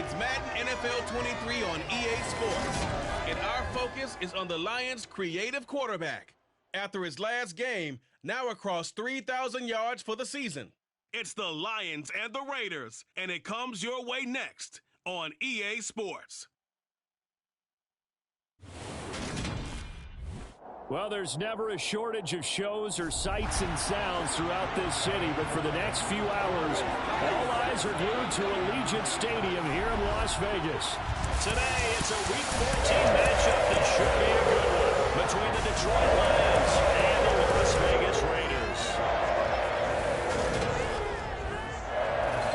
It's Madden NFL 23 on EA Sports. And our focus is on the Lions' creative quarterback. After his last game, now across 3,000 yards for the season. It's the Lions and the Raiders, and it comes your way next on EA Sports. Well, there's never a shortage of shows or sights and sounds throughout this city, but for the next few hours, all eyes are glued to Allegiant Stadium here in Las Vegas. Today, it's a Week 14 matchup that should be a good one between the Detroit Lions and the Las Vegas Raiders.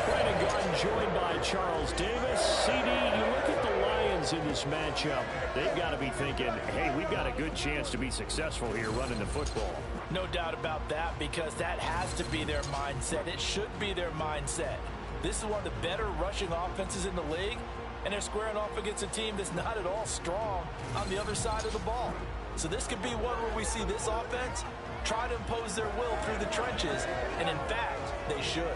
Brandon Garden joined by Charles Davis. CD, you look at the Lions in this matchup, they've got to be thinking, hey, we've got a good chance to be successful here running the football. No doubt about that, because that has to be their mindset. It should be their mindset. This is one of the better rushing offenses in the league, and they're squaring off against a team that's not at all strong on the other side of the ball. So this could be one where we see this offense try to impose their will through the trenches, and in fact, they should.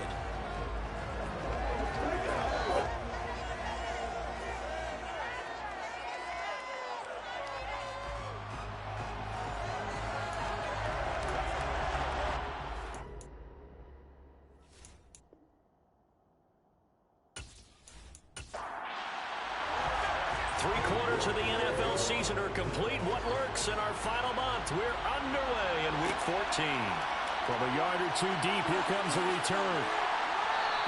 Three-quarters of the NFL season are complete. What lurks in our final month? We're underway in Week 14. From a yard or two deep, here comes a return.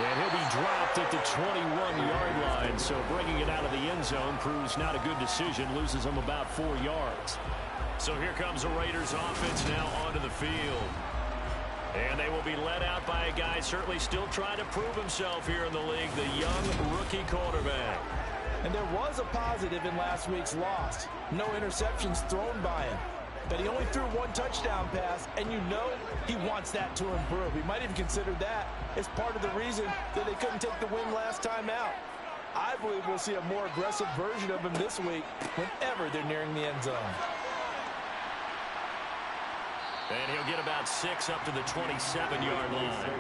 And he'll be dropped at the 21-yard line, so bringing it out of the end zone proves not a good decision, loses him about 4 yards. So here comes the Raiders offense now onto the field. And they will be led out by a guy certainly still trying to prove himself here in the league, the young rookie quarterback. And there was a positive in last week's loss. No interceptions thrown by him. But he only threw one touchdown pass, and you know he wants that to improve. He might even consider that as part of the reason that they couldn't take the win last time out. I believe we'll see a more aggressive version of him this week whenever they're nearing the end zone. And he'll get about 6 up to the 27-yard line.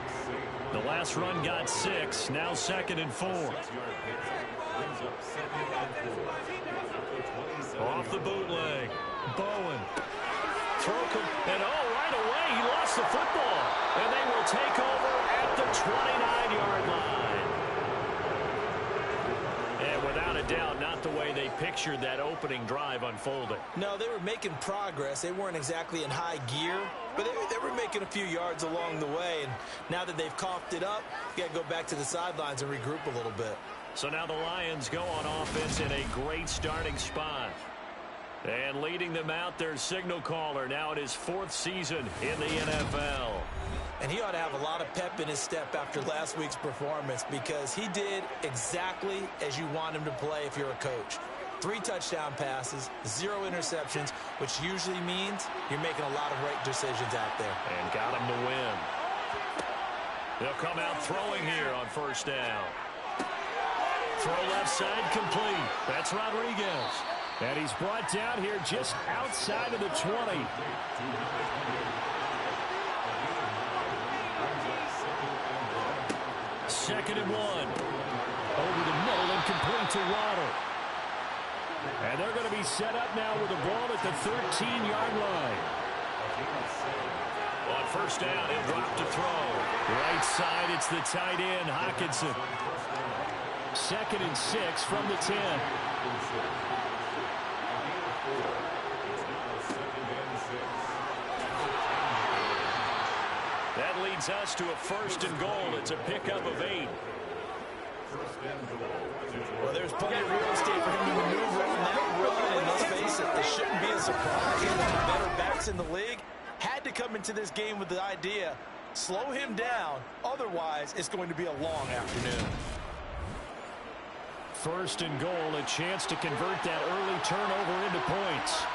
The last run got 6, now 2nd and 4. Off the bootleg. Bowen. And right away, he lost the football. And they will take over at the 29-yard line. And without a doubt, not the way they pictured that opening drive unfolding. No, they were making progress. They weren't exactly in high gear, but they were making a few yards along the way. And now that they've coughed it up, you got to go back to the sidelines and regroup a little bit. So now the Lions go on offense in a great starting spot. And leading them out, their signal caller, now in his 4th season in the NFL. And he ought to have a lot of pep in his step after last week's performance, because he did exactly as you want him to play if you're a coach. 3 touchdown passes, 0 interceptions, which usually means you're making a lot of right decisions out there. And got him to win. They'll come out throwing here on 1st down. Throw left side complete. That's Rodriguez. And he's brought down here just outside of the 20. Second and 1. Over the middle and complete to Waddle. And they're going to be set up now with the ball at the 13-yard line. On 1st down, he'll drop to throw. Right side, it's the tight end, Hockenson. 2nd and 6 from the 10. That leads us to a 1st and goal. It's a pickup of 8. Well, there's plenty of real estate for him to maneuver on that run, and let's face it, this shouldn't be a surprise. One of the better backs in the league had to come into this game with the idea, slow him down, otherwise it's going to be a long afternoon. 1st and goal, a chance to convert that early turnover into points.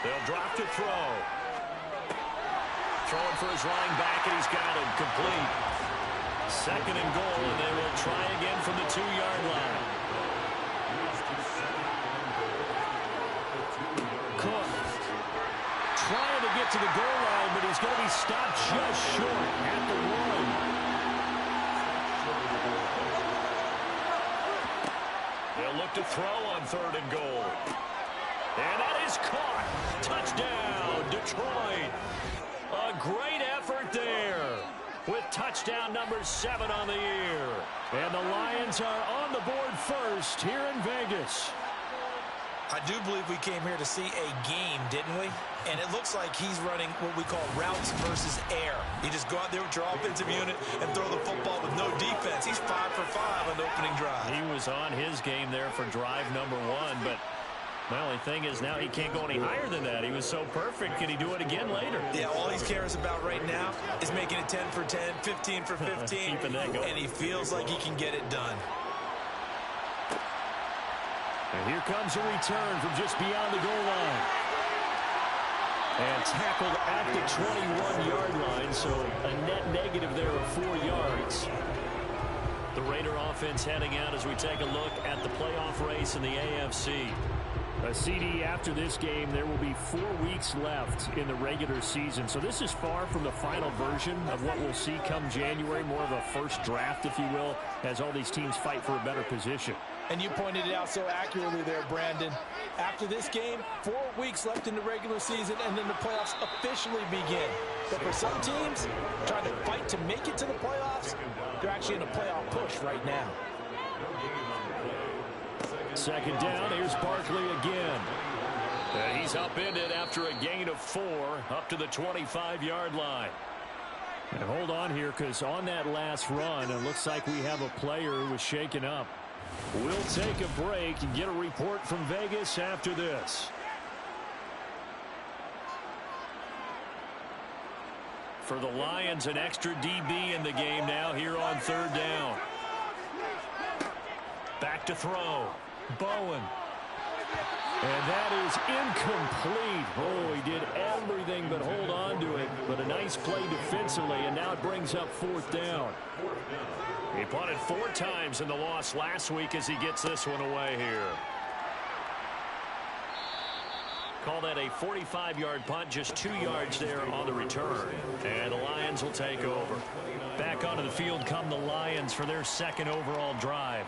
They'll drop to throw. Throwing for his running back, and he's got him complete. 2nd and goal, and they will try again from the 2-yard line. Cook trying to get to the goal line, but he's going to be stopped just short at the 1. throw on 3rd and goal. And that is caught. Touchdown, Detroit. A great effort there with touchdown number 7 on the year. And the Lions are on the board first here in Vegas. I do believe we came here to see a game, didn't we? And it looks like he's running what we call routes versus air. You just go out there with your offensive unit and throw the football with no defense. He's 5 for 5 on the opening drive. He was on his game there for drive number 1, but my only thing is now he can't go any higher than that. He was so perfect. Can he do it again later? Yeah, all he cares about right now is making it 10 for 10, 15 for 15. Keeping that going. And he feels like he can get it done. And here comes a return from just beyond the goal line. And tackled at the 21-yard line, so a net negative there of 4 yards. The Raider offense heading out as we take a look at the playoff race in the AFC. A CD after this game, there will be 4 weeks left in the regular season. So this is far from the final version of what we'll see come January, more of a first draft, if you will, as all these teams fight for a better position. And you pointed it out so accurately there, Brandon. After this game, 4 weeks left in the regular season, and then the playoffs officially begin. But for some teams, trying to fight to make it to the playoffs, they're actually in a playoff push right now. 2nd down, here's Barkley again. He's upended after a gain of 4 up to the 25-yard line. And hold on here, because on that last run, it looks like we have a player who was shaken up. We'll take a break and get a report from Vegas after this. For the Lions, an extra DB in the game now here on 3rd down. Back to throw. Bowen. And that is incomplete. Oh, he did everything but hold on to it. But a nice play defensively, and now it brings up 4th down. He punted 4 times in the loss last week as he gets this one away here. Call that a 45-yard punt, just 2 yards there on the return. And the Lions will take over. Back onto the field come the Lions for their 2nd overall drive.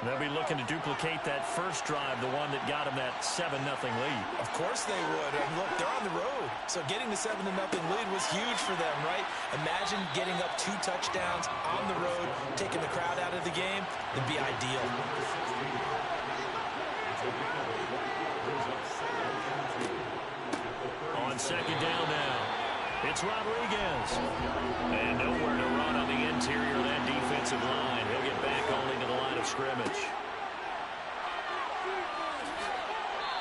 They'll be looking to duplicate that first drive, the one that got them that 7-0 lead. Of course they would. And look, they're on the road. So getting the 7-0 lead was huge for them, right? Imagine getting up 2 touchdowns on the road, taking the crowd out of the game. It'd be ideal. On 2nd down now, it's Rodriguez. And nowhere to run on the interior of that defensive line. He'll get back only to the line of scrimmage.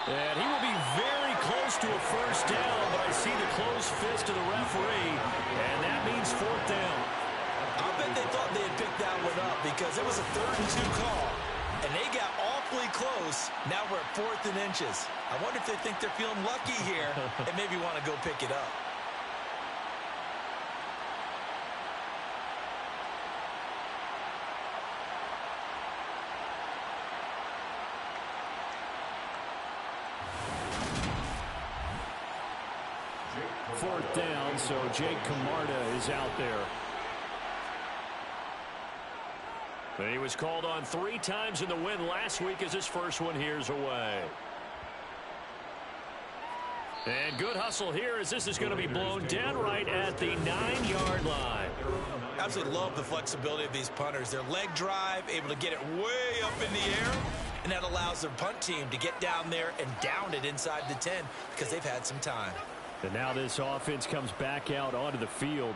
And he will be very close to a first down, but I see the closed fist of the referee, and that means 4th down. I bet they thought they had picked that one up because it was a 3rd and 2 call, and they got awfully close. Now we're at 4th and inches. I wonder if they think they're feeling lucky here and maybe want to go pick it up. Fourth down, so Jake Camarda is out there. But he was called on 3 times in the win last week as his first one here's away. And good hustle here as this is going to be blown down right at the 9-yard line. Absolutely love the flexibility of these punters. Their leg drive, able to get it way up in the air, and that allows their punt team to get down there and down it inside the 10 because they've had some time. And now this offense comes back out onto the field.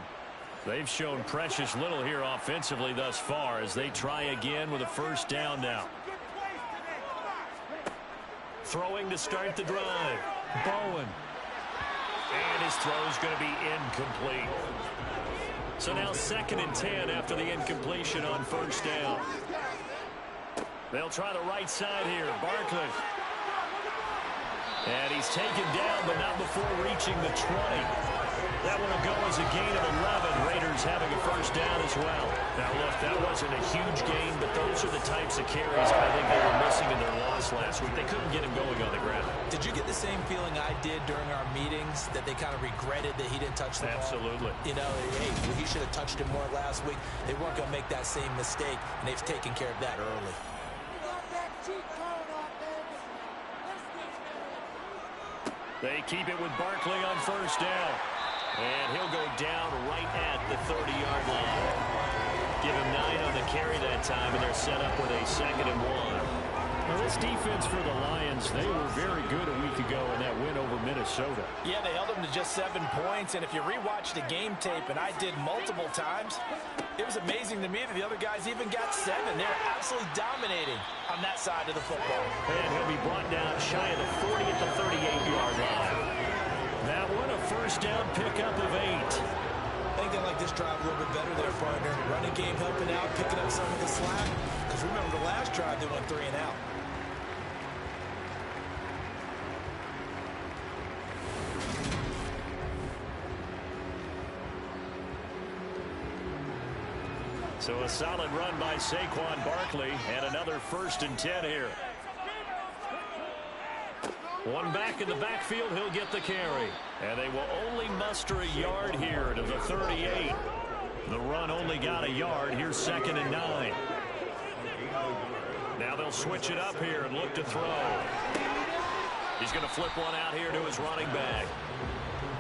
They've shown precious little here offensively thus far as they try again with a first down now. Throwing to start the drive. Bowen. And his throw is going to be incomplete. So now 2nd and 10 after the incompletion on first down. They'll try the right side here. Barkley. And he's taken down, but not before reaching the 20. That one will go as a gain of 11. Raiders having a first down as well. Now, look, that wasn't a huge gain, but those are the types of carries I think they were missing in their loss last week. They couldn't get him going on the ground. Did you get the same feeling I did during our meetings, that they kind of regretted that he didn't touch the ball? Absolutely. You know, hey, he should have touched him more last week. They weren't going to make that same mistake, and they've taken care of that early. They keep it with Barkley on first down. And he'll go down right at the 30-yard line. Give him 9 on the carry that time, and they're set up with a 2nd and 1. Well, this defense for the Lions, they were very good a week ago in that win over Minnesota. Yeah, they held them to just 7 points, and if you rewatch the game tape, and I did multiple times, it was amazing to me that the other guys even got 7. They're absolutely dominating on that side of the football. And he'll be brought down shy of the 40 at the 38-yard line. That one, a first down pickup of 8. I think they like this drive a little bit better there, partner. Running game helping out, picking up some of the slack. Because remember, the last drive, they went 3 and out. So a solid run by Saquon Barkley, and another 1st and 10 here. One back in the backfield, he'll get the carry. And they will only muster a yard here to the 38. The run only got a yard. Here's 2nd and 9. Now they'll switch it up here and look to throw. He's going to flip one out here to his running back.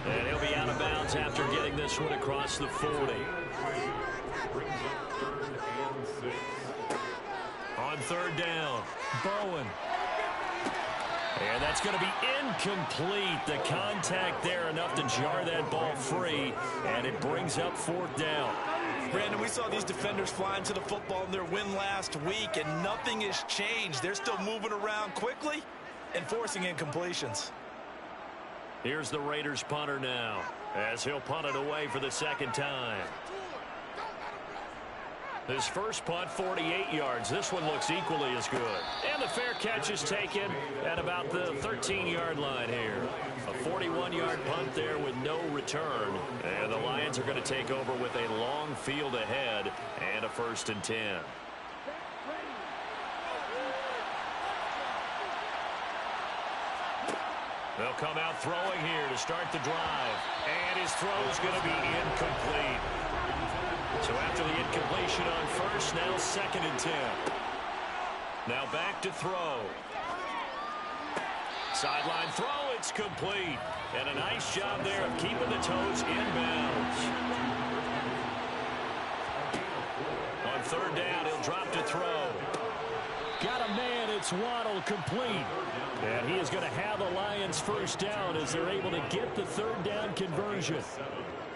And he'll be out of bounds after getting this one across the 40. On 3rd down, Bowen. And that's going to be incomplete. The contact there enough to jar that ball free, and it brings up 4th down. Brandon, we saw these defenders flying to the football in their win last week, and nothing has changed. They're still moving around quickly and forcing incompletions. Here's the Raiders punter now, as he'll punt it away for the 2nd time. His first punt, 48 yards. This one looks equally as good. And the fair catch is taken at about the 13-yard line here. A 41-yard punt there with no return. And the Lions are going to take over with a long field ahead and a 1st and 10. They'll come out throwing here to start the drive. And his throw's going to be incomplete. So after the incompletion on first, now 2nd and 10. Now back to throw. Sideline throw, it's complete. And a nice job there of keeping the toes in bounds. On 3rd down, he'll drop to throw. Got a man, it's Waddle, complete. And he is going to have a Lions first down as they're able to get the 3rd down conversion.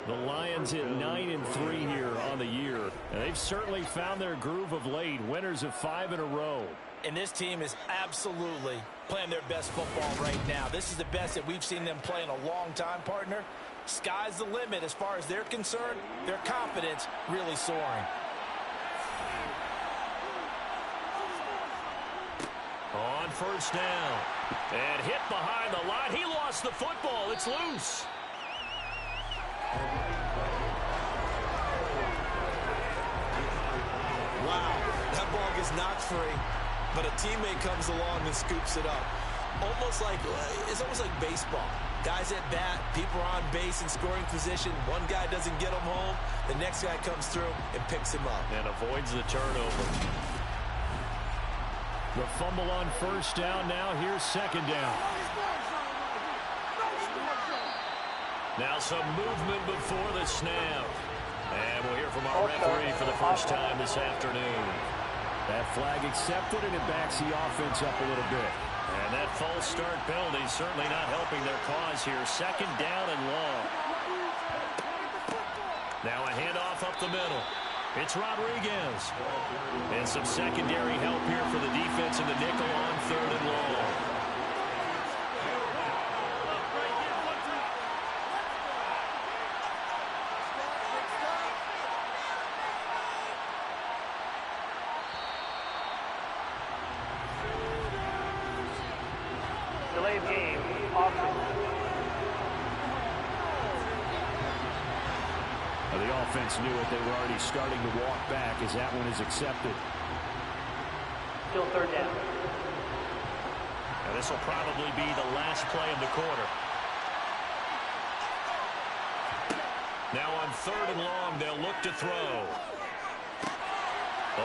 The Lions at 9-3 here on the year. And they've certainly found their groove of late. Winners of 5 in a row. And this team is absolutely playing their best football right now. This is the best that we've seen them play in a long time, partner. Sky's the limit as far as they're concerned. Their confidence really soaring. On first down. And hit behind the line. He lost the football. It's loose. Wow, that ball gets knocked free, but a teammate comes along and scoops it up. It's almost like baseball. Guys at bat, people are on base in scoring position. One guy doesn't get him home. The next guy comes through and picks him up. And avoids the turnover. The fumble on first down. Now here's 2nd down. Now some movement before the snap. And we'll hear from our referee for the first time this afternoon. That flag accepted, and it backs the offense up a little bit. And that false start penalty certainly not helping their cause here. 2nd down and long. Now a handoff up the middle. It's Rodriguez. And some secondary help here for the defense in the nickel on 3rd and long. Delay of game, offense. The offense knew it. They were already starting to walk back as that one is accepted. Still 3rd down. Now this will probably be the last play of the quarter. Now on 3rd and long, they'll look to throw.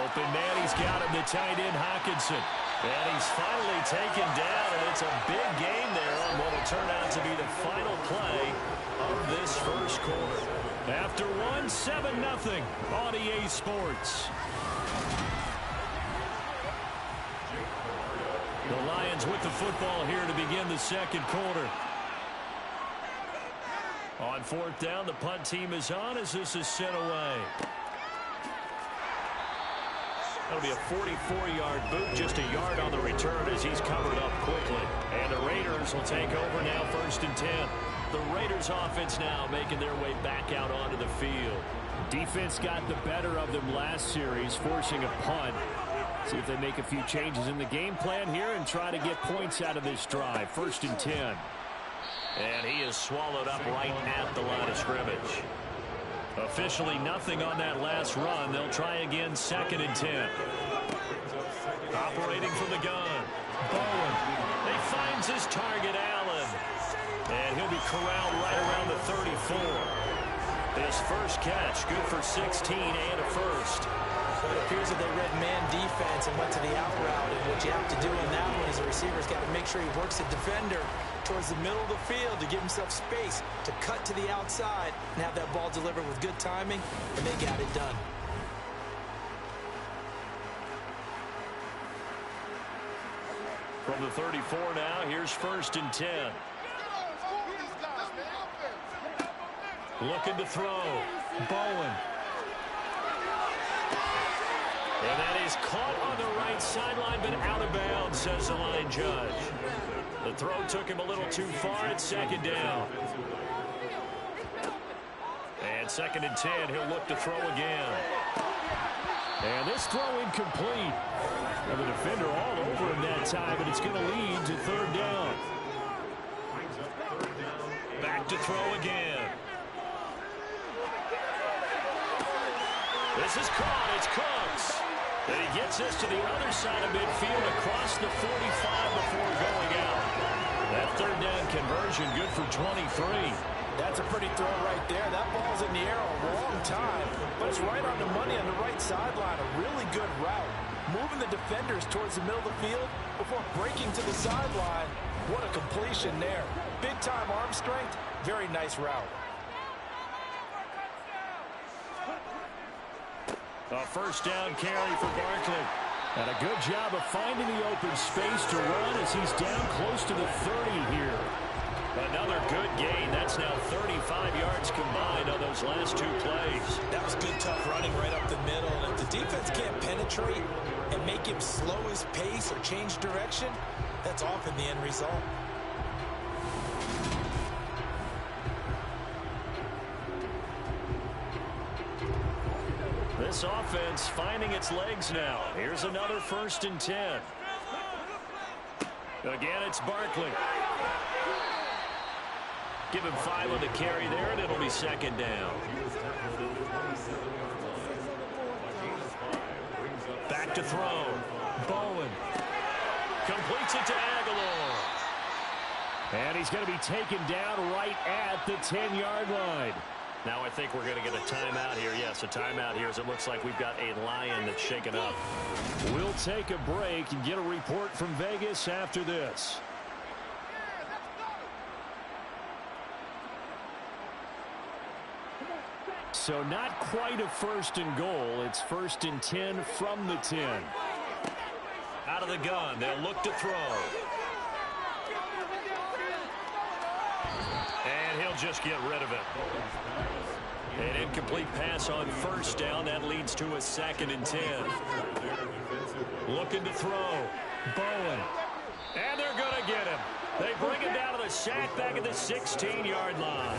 Open man, he's got him, the tight end Hawkinson. And he's finally taken down, and it's a big game there on what will turn out to be the final play of this first quarter. After one, 7-0 on EA Sports. The Lions with the football here to begin the second quarter. On fourth down, the punt team is on as this is sent away. That'll be a 44-yard boot, just a yard on the return as he's covered up quickly. And the Raiders will take over now, 1st and 10. The Raiders offense now making their way back out onto the field. Defense got the better of them last series, forcing a punt. See if they make a few changes in the game plan here and try to get points out of this drive. 1st and 10. And he is swallowed up right at the line of scrimmage. Officially nothing on that last run. They'll try again, 2nd and 10. Operating from the gun. Bowen. He finds his target, Allen. And he'll be corralled right around the 34. His first catch, good for 16 and a first. It appears that they read man defense and went to the out route. And what you have to do in that one is the receiver's got to make sure he works the defender towards the middle of the field to give himself space to cut to the outside and have that ball delivered with good timing, and they got it done. From the 34 now, here's 1st and 10. Looking to throw. Bowen. And that is caught on the right sideline, but out of bounds, says the line judge. The throw took him a little too far at 2nd down. And 2nd and 10, he'll look to throw again. And this throw incomplete. And the defender all over him that time, and it's going to lead to 3rd down. Back to throw again. This is caught. It's Cooks. And he gets this to the other side of midfield across the 45 before going out. That 3rd down conversion good for 23. That's a pretty throw right there. That ball's in the air a long time, but it's right on the money on the right sideline. A really good route. Moving the defenders towards the middle of the field before breaking to the sideline. What a completion there. Big-time arm strength. Very nice route. A 1st down carry for Barkley. And a good job of finding the open space to run as he's down close to the 30 here. Another good gain. That's now 35 yards combined on those last 2 plays. That was good, tough running right up the middle. And if the defense can't penetrate and make him slow his pace or change direction, that's often the end result. This offense finding its legs now. Here's another 1st and 10. Again, it's Barkley. Give him 5 on the carry there, and it'll be 2nd down. Back to throw. Bowen. Completes it to Aguilar. And he's going to be taken down right at the 10-yard line. Now I think we're going to get a timeout here. Yes, a timeout here as it looks like we've got a Lion that's shaken up. We'll take a break and get a report from Vegas after this. So not quite a 1st and goal. It's 1st and 10 from the 10. Out of the gun. They'll look to throw. And he'll just get rid of it. An incomplete pass on 1st down. That leads to a 2nd and 10. Looking to throw. Bowen. And they're going to get him. They bring him down to the sack back at the 16-yard line.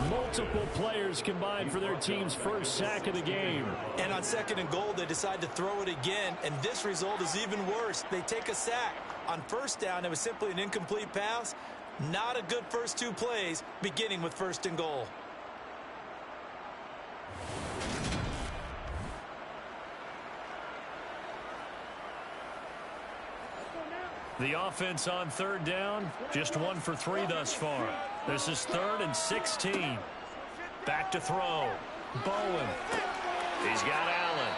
Multiple players combined for their team's first sack of the game. And on 2nd and goal, they decide to throw it again, and this result is even worse. They take a sack. On 1st down, it was simply an incomplete pass. Not a good first 2 plays, beginning with 1st and goal. The offense on 3rd down, just 1 for 3 thus far. This is 3rd and 16. Back to throw. Bowen. He's got Allen.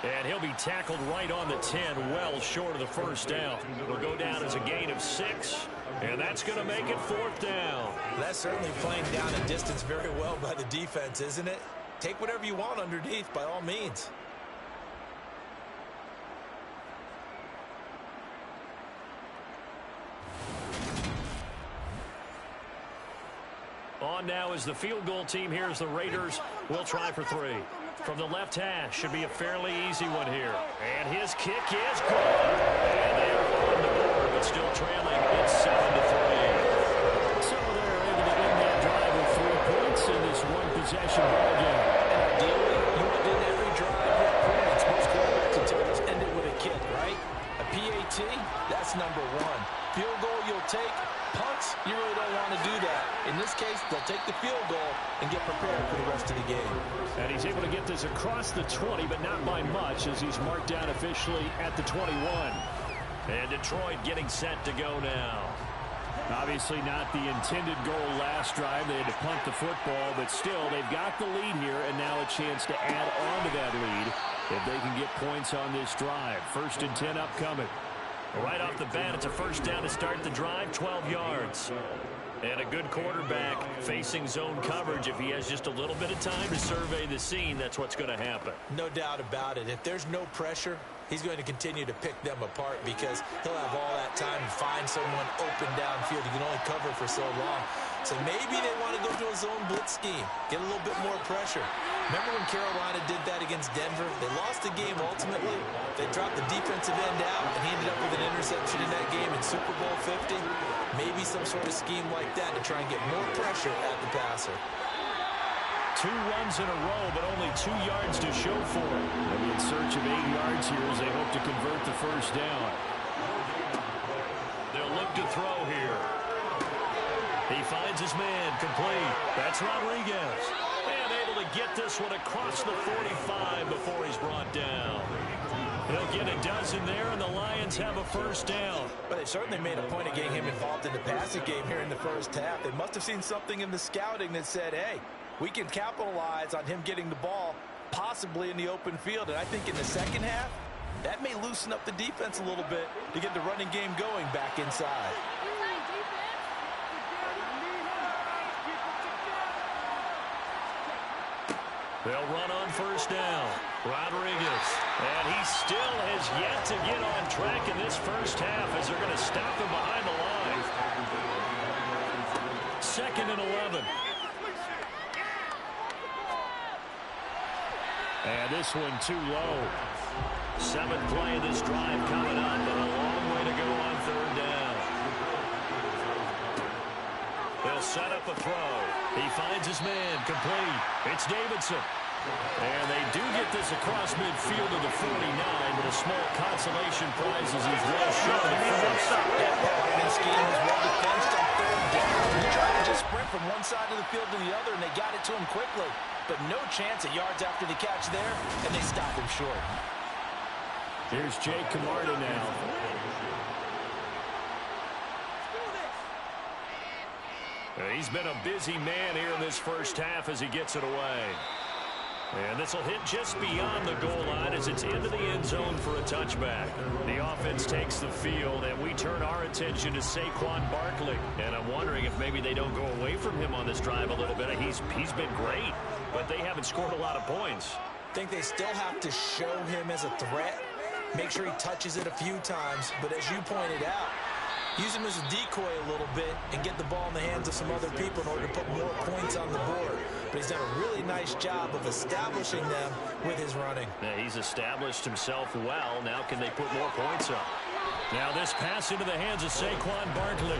And he'll be tackled right on the 10, well short of the first down. It'll go down as a gain of 6, and that's going to make it 4th down. That's certainly playing down a distance very well by the defense, isn't it? Take whatever you want underneath, by all means. On now is the field goal team. Here's the Raiders. We'll try for 3. From the left hash, should be a fairly easy one here. And his kick is good. And they are on the board, but still trailing. It's 7-3. So they're able to end that drive with 3 points in this one-possession ball game. Ideally, you would end every drive with points. Most quarterbacks would typically end it with a kick, right? A PAT, that's number 1. Field goal you'll take. Punts, you really don't want to do that. In this case, they'll take the field goal and get prepared for the rest of the game. And he's able to get this across the 20, but not by much as he's marked down officially at the 21. And Detroit getting set to go now. Obviously not the intended goal last drive. They had to punt the football, but still, they've got the lead here, and now a chance to add on to that lead if they can get points on this drive. 1st and 10 upcoming. Right off the bat, it's a first down to start the drive, 12 yards. And a good quarterback facing zone coverage. If he has just a little bit of time to survey the scene, that's what's going to happen. No doubt about it. If there's no pressure, he's going to continue to pick them apart because he'll have all that time to find someone open downfield. He can only cover for so long. So maybe they want to go to a zone blitz scheme, get a little bit more pressure. Remember when Carolina did that against Denver? They lost the game ultimately. They dropped the defensive end out, and he ended up with an interception in that game in Super Bowl 50. Maybe some sort of scheme like that to try and get more pressure at the passer. 2 runs in a row, but only 2 yards to show for it. They'll be in search of 8 yards here as they hope to convert the first down. They'll look to throw here. He finds his man, complete. That's Rodriguez. And able to get this one across the 45 before he's brought down. He'll get a dozen there, and the Lions have a first down. But they certainly made a point of getting him involved in the passing game here in the first half. They must have seen something in the scouting that said, hey, we can capitalize on him getting the ball, possibly in the open field. And I think in the second half, that may loosen up the defense a little bit to get the running game going back inside. They'll run on first down. Rodriguez. And he still has yet to get on track in this first half as they're going to stop him behind the line. 2nd and 11. And this one too low. 7th play of this drive coming up, and a long way to go on 3rd down. They'll set up a throw. He finds his man, complete. It's Davidson. And they do get this across midfield to the 49, but a small consolation prize as he's well short of the first. That pattern scheme is well defensed on 3rd down. He tried to just sprint from one side of the field to the other, and they got it to him quickly. But no chance at yards after the catch there, and they stop him short. Here's Jake Camarda now. He's been a busy man here in this first half as he gets it away. And this will hit just beyond the goal line as it's into the end zone for a touchback. The offense takes the field, and we turn our attention to Saquon Barkley. And I'm wondering if maybe they don't go away from him on this drive a little bit. He's been great, but they haven't scored a lot of points. I think they still have to show him as a threat, make sure he touches it a few times. But as you pointed out, use him as a decoy a little bit and get the ball in the hands of some other people in order to put more points on the board. But he's done a really nice job of establishing them with his running. Yeah, he's established himself well. Now can they put more points up? Now this pass into the hands of Saquon Barkley.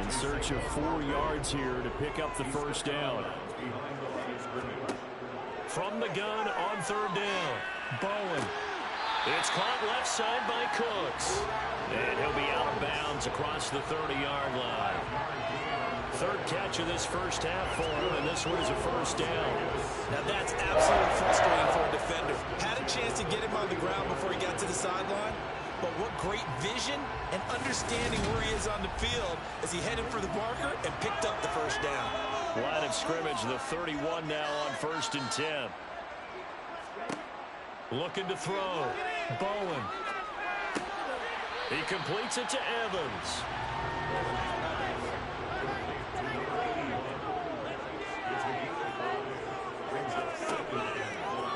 In search of 4 yards here to pick up the first down. From the gun on 3rd down. Bowen. It's caught left side by Cooks. And he'll be out of bounds across the 30-yard line. 3rd catch of this first half for him, and this one is a first down. Now that's absolutely frustrating for a defender. Had a chance to get him on the ground before he got to the sideline, but what great vision and understanding where he is on the field as he headed for the marker and picked up the first down. Line of scrimmage, the 31 now on 1st and 10. Looking to throw. Bowen. He completes it to Evans.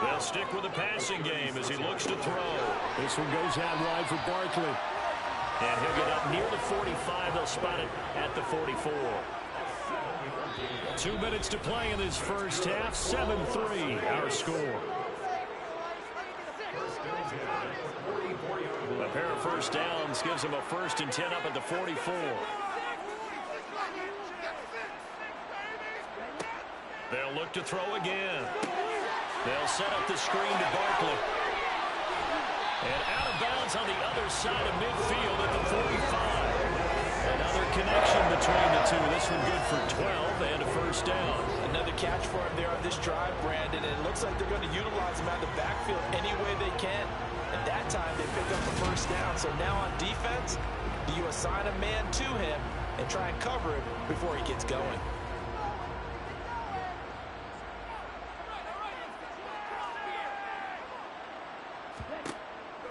They'll stick with the passing game as he looks to throw. This one goes out wide for Barkley. And he'll get up near the 45. They'll spot it at the 44. 2 minutes to play in this first half. 7-3 our score. A pair of first downs gives him a 1st and 10 up at the 44. They'll look to throw again. They'll set up the screen to Barkley. And out of bounds on the other side of midfield at the 45. Another connection between the two. This one good for 12 and a 1st down. Another catch for him there on this drive, Brandon. And it looks like they're going to utilize him out of the backfield any way they can. At that time, they pick up the 1st down. So now on defense, do you assign a man to him and try and cover him before he gets going?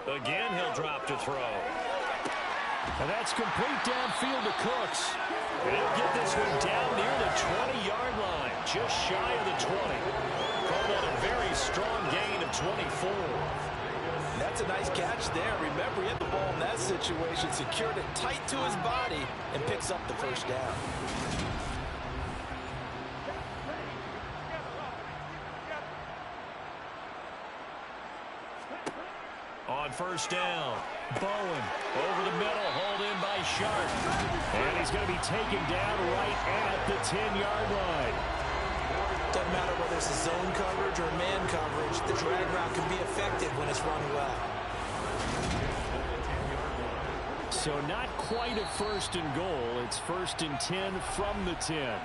Again, he'll drop to throw. And that's complete downfield to Cooks. And he'll get this one down near the 20-yard line, just shy of the 20. Call that a very strong gain of 24. That's a nice catch there. Remember, he had the ball in that situation, secured it tight to his body, and picks up the 1st down. On 1st down, Bowen over the middle, hauled in by Sharp. And he's going to be taken down right at the 10-yard line. Doesn't matter whether it's a zone coverage or man coverage, the drag route can be effective when it's run well. So not quite a 1st and goal. It's 1st and 10 from the 10.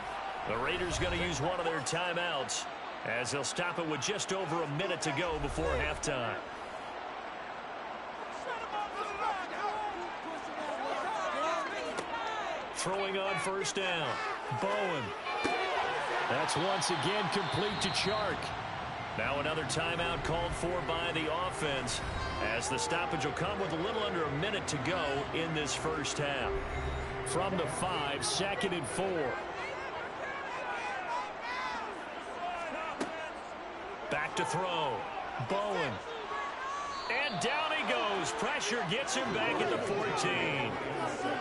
The Raiders going to use one of their timeouts as they'll stop it with just over a minute to go before halftime. Throwing on 1st down. Bowen. That's once again complete to Chark. Now another timeout called for by the offense as the stoppage will come with a little under a minute to go in this first half. From the 5, 2nd and 4. Back to throw. Bowen. And down he goes. Pressure gets him back at the 14.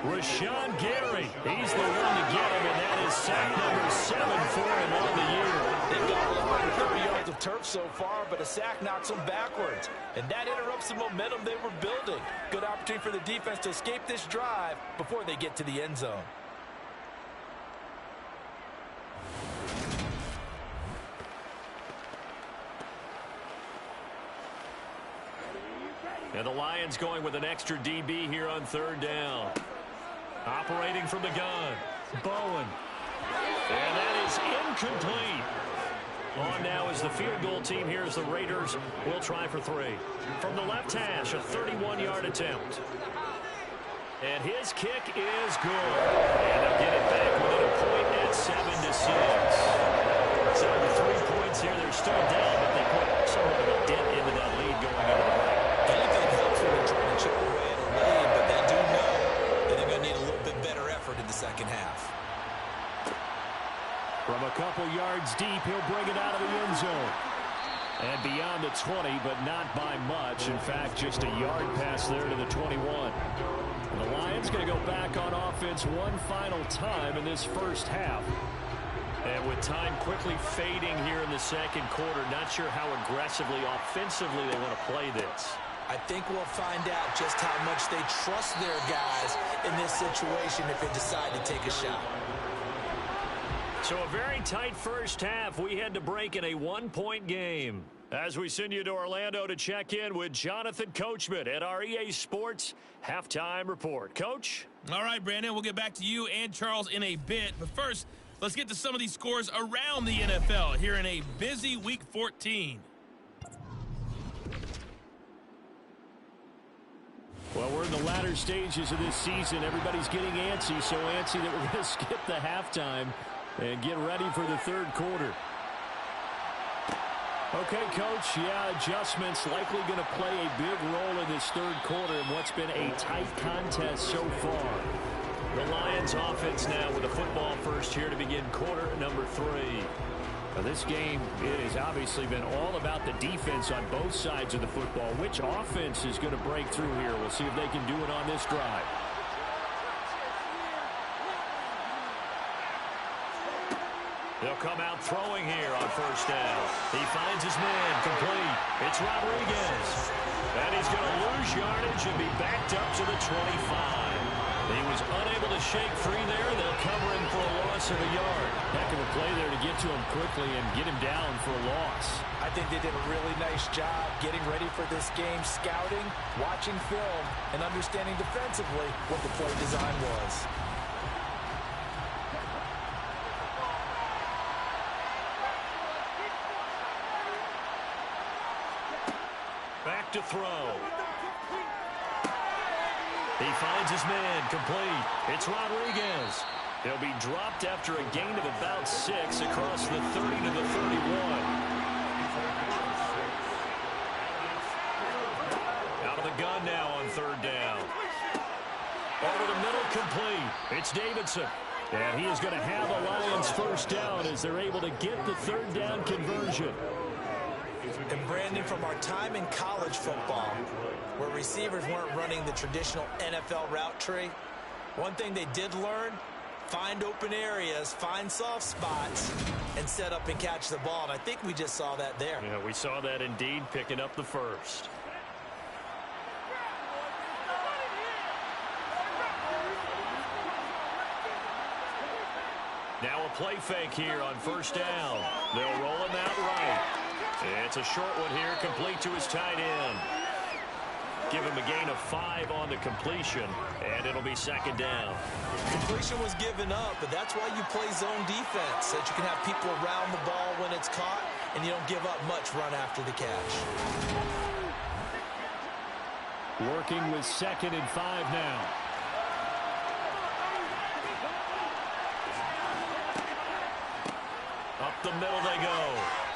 Rashawn Gary. He's the one to get him, and that is sack number 7 for him on the year. They've got 130 yards of turf so far, but a sack knocks them backwards. And that interrupts the momentum they were building. Good opportunity for the defense to escape this drive before they get to the end zone. And the Lions going with an extra DB here on 3rd down. Operating from the gun. Bowen. And that is incomplete. On now is the field goal team here as the Raiders will try for 3. From the left hash, a 31-yard attempt. And his kick is good. And they'll get it back within a point at 7-6. So with 3 points here, they're still down, but they put somewhat of a dent into that lead going into the break. Anything helps when they're trying to chip away at a lead, but they do know that they're going to need a little bit better effort in the second half. From a couple yards deep, he'll bring it out of the end zone. And beyond the 20, but not by much. In fact, just a yard pass there to the 21. And the Lions going to go back on offense one final time in this first half. And with time quickly fading here in the second quarter, not sure how aggressively, offensively they want to play this. I think we'll find out just how much they trust their guys in this situation if they decide to take a shot. So a very tight first half. We had to break in a 1-point game. As we send you to Orlando to check in with Jonathan Coachman at our EA Sports Halftime Report. Coach? All right, Brandon, we'll get back to you and Charles in a bit. But first, let's get to some of these scores around the NFL here in a busy Week 14. Well, we're in the latter stages of this season. Everybody's getting antsy, so antsy that we're going to skip the halftime and get ready for the third quarter. Okay, Coach, yeah, adjustments likely going to play a big role in this third quarter in what's been a tight contest so far. The Lions offense now with the football first here to begin quarter number 3. Now, this game, it has obviously been all about the defense on both sides of the football. Which offense is going to break through here? We'll see if they can do it on this drive. They'll come out throwing here on first down. He finds his man complete. It's Rodriguez. And he's going to lose yardage and be backed up to the 25. He was unable to shake free there. They'll cover him for a loss of a yard. Heck of a play there to get to him quickly and get him down for a loss. I think they did a really nice job getting ready for this game, scouting, watching film, and understanding defensively what the play design was. Back to throw. He finds his man complete. It's Rodriguez. He'll be dropped after a gain of about 6 across the 30 to the 31. Out of the gun now on third down. Over the middle, complete. It's Davidson. And he is going to have a Lions first down as they're able to get the third down conversion. And Brandon, from our time in college football, where receivers weren't running the traditional NFL route tree, one thing they did learn, find open areas, find soft spots, and set up and catch the ball. And I think we just saw that there. Yeah, we saw that indeed, picking up the first. Now a play fake here on first down. They'll roll him out right. It's a short one here, complete to his tight end. Give him a gain of 5 on the completion, and it'll be second down. Completion was given up, but that's why you play zone defense, so that you can have people around the ball when it's caught, and you don't give up much run after the catch. Working with 2nd and 5 now. Up the middle they go.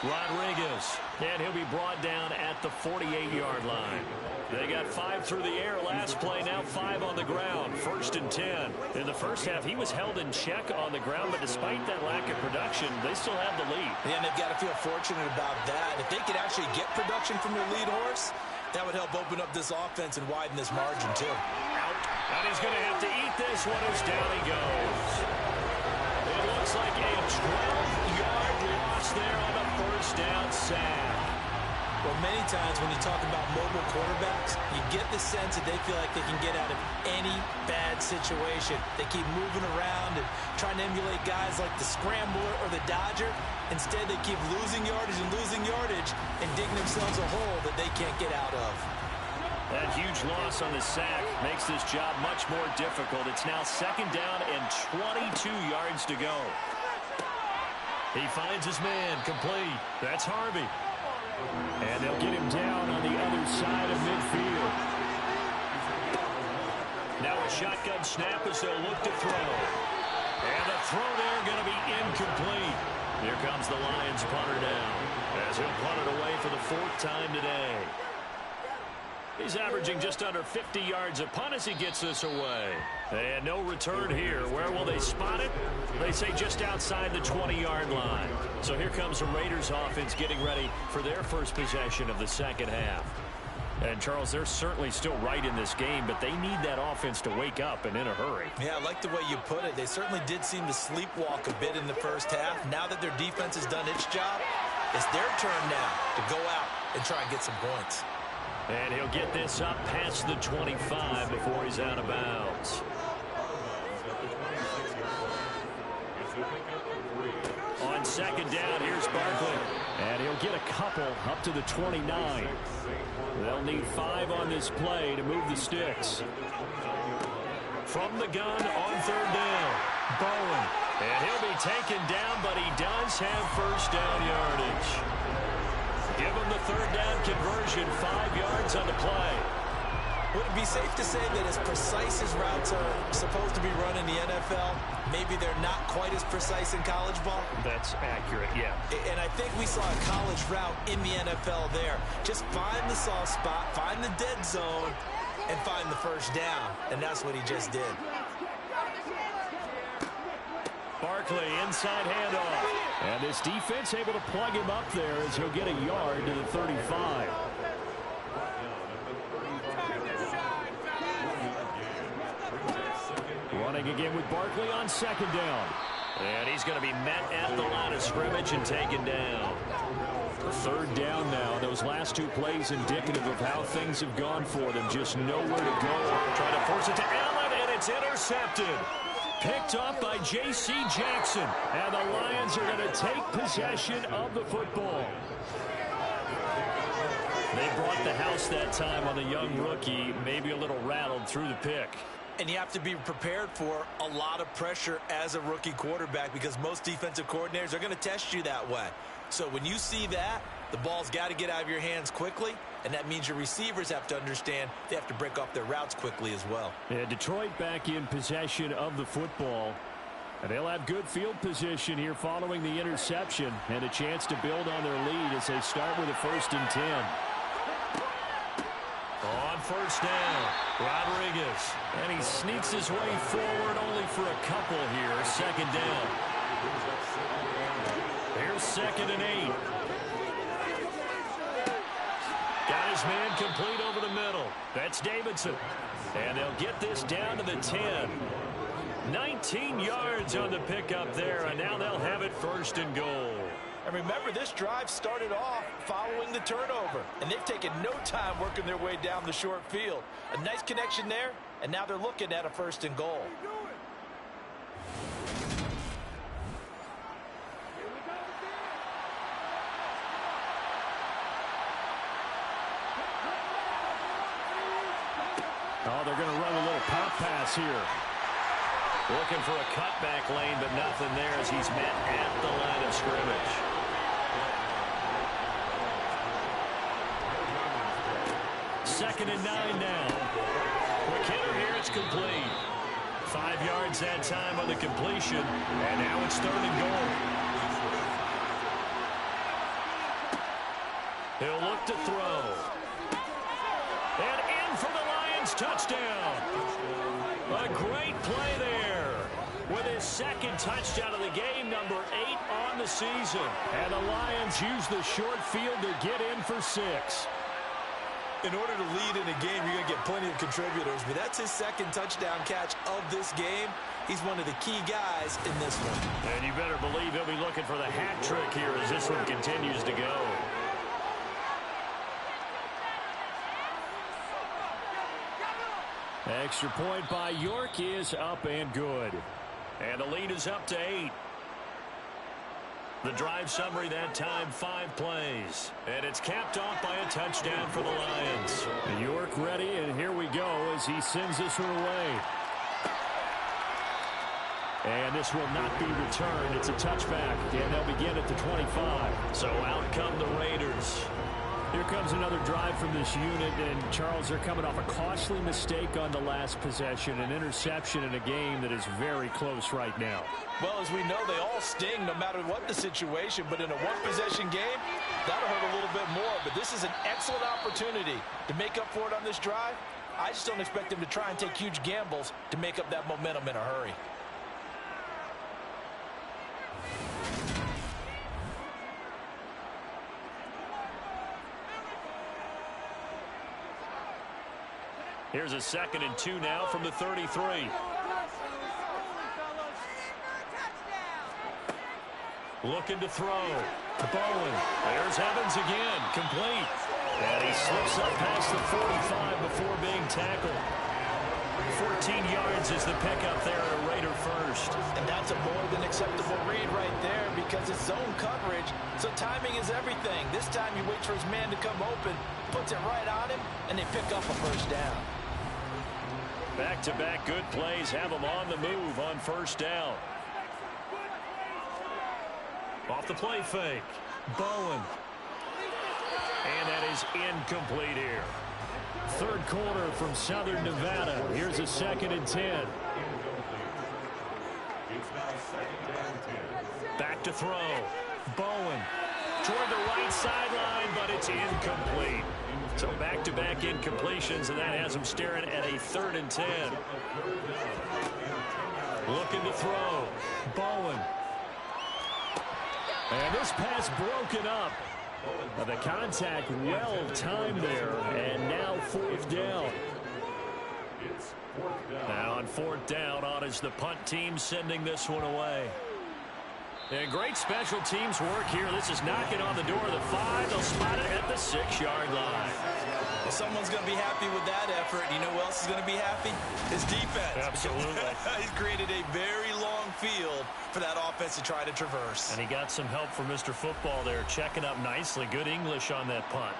Rodriguez. And he'll be brought down at the 48-yard line. They got 5 through the air last play, now 5 on the ground. 1st and 10. In the first half, he was held in check on the ground, but despite that lack of production, they still have the lead. Yeah, and they've got to feel fortunate about that. If they could actually get production from their lead horse, that would help open up this offense and widen this margin, too. Out. And he's going to have to eat this one as down he goes. It looks like a 12-yard loss there on a first down sack. Well, many times when you talk about mobile quarterbacks, you get the sense that they feel like they can get out of any bad situation. They keep moving around and trying to emulate guys like the Scrambler or the Dodger. Instead, they keep losing yardage and digging themselves a hole that they can't get out of. That huge loss on the sack makes this job much more difficult. It's now second down and 22 yards to go. He finds his man complete. That's Harvey. And they'll get him down on the other side of midfield. Now a shotgun snap as they'll look to throw. And the throw there going to be incomplete. Here comes the Lions punter now, as he'll punt it away for the 4th time today. He's averaging just under 50 yards a punt as he gets this away. And no return here. Where will they spot it? They say just outside the 20-yard line. So here comes the Raiders offense getting ready for their first possession of the second half. And, Charles, they're certainly still right in this game, but they need that offense to wake up and in a hurry. Yeah, I like the way you put it. They certainly did seem to sleepwalk a bit in the first half. Now that their defense has done its job, it's their turn now to go out and try and get some points. And he'll get this up past the 25 before he's out of bounds. On second down, here's Barkley. And he'll get a couple up to the 29. They'll need 5 on this play to move the sticks. From the gun on third down, Bowen. And he'll be taken down, but he does have first down yardage. Give him the third down conversion, 5 yards on the play. Would it be safe to say that as precise as routes are supposed to be run in the NFL, maybe they're not quite as precise in college ball? That's accurate, yeah. And I think we saw a college route in the NFL there. Just find the soft spot, find the dead zone, and find the first down. And that's what he just did. Barkley, inside handoff. And this defense able to plug him up there as he'll get a yard to the 35. Running again with Barkley on second down. And he's going to be met at the line of scrimmage and taken down. Third down now. Those last two plays indicative of how things have gone for them. Just nowhere to go. Trying to force it to Allen, and it's intercepted. Picked up by J.C. Jackson. And the Lions are going to take possession of the football. They brought the house that time on the young rookie. Maybe a little rattled through the pick. And you have to be prepared for a lot of pressure as a rookie quarterback because most defensive coordinators are going to test you that way. So when you see that, the ball's got to get out of your hands quickly, and that means your receivers have to understand they have to break off their routes quickly as well. Yeah, Detroit back in possession of the football. And they'll have good field position here following the interception and a chance to build on their lead as they start with a 1st and 10. On first down, Rodriguez. And he sneaks his way forward only for a couple here. Second down. Here's 2nd and 8. Got his man complete over the middle. That's Davidson. And they'll get this down to the 10. 19 yards on the pickup there, and now they'll have it 1st and goal. And remember, this drive started off following the turnover, and they've taken no time working their way down the short field. A nice connection there, and now they're looking at a 1st and goal. Oh, they're going to run a little pop pass here. Looking for a cutback lane, but nothing there as he's met at the line of scrimmage. Second and 9 now. Quick hitter here, it's complete. 5 yards that time on the completion, and now it's 3rd and goal. He'll look to throw. And in for the Lions, touchdown. A great play there with his 2nd touchdown of the game, number 8 on the season. And the Lions use the short field to get in for 6. In order to lead in a game, you're going to get plenty of contributors, but that's his 2nd touchdown catch of this game. He's one of the key guys in this one. And you better believe he'll be looking for the hat trick here as this one continues to go. Extra point by York is up and good. And the lead is up to 8. The drive summary that time, 5 plays. And it's capped off by a touchdown for the Lions. York ready, and here we go as he sends this one away. And this will not be returned. It's a touchback, and they'll begin at the 25. So out come the Raiders. Here comes another drive from this unit, and Charles, they're coming off a costly mistake on the last possession, an interception in a game that is very close right now. Well, as we know, they all sting no matter what the situation, but in a one-possession game, that'll hurt a little bit more. But this is an excellent opportunity to make up for it on this drive. I just don't expect them to try and take huge gambles to make up that momentum in a hurry. Here's a 2nd and 2 now from the 33. Looking to throw. To Bowen. There's Evans again. Complete. And he slips up past the 45 before being tackled. 14 yards is the pickup there at a Raider first. And that's a more than acceptable read right there because it's zone coverage, so timing is everything. This time he waits for his man to come open, puts it right on him, and they pick up a 1st down. Back-to-back good plays have them on the move on 1st down. Off the play fake. Bowen. And that is incomplete here. Third quarter from Southern Nevada. Here's a 2nd and 10. Back to throw. Bowen toward the right sideline, but it's incomplete. So back-to-back incompletions, and that has him staring at a 3rd and 10. Looking to throw. Bowen. And this pass broken up. The contact well timed there, and now 4th down. Now on 4th down, on is the punt team sending this one away. And great special teams work here. This is knocking on the door of the 5. They'll spot it at the 6-yard line. Well, someone's going to be happy with that effort. You know who else is going to be happy? His defense. Absolutely. He's created a very long field for that offense to try to traverse. And he got some help from Mr. Football there, checking up nicely. Good English on that punt.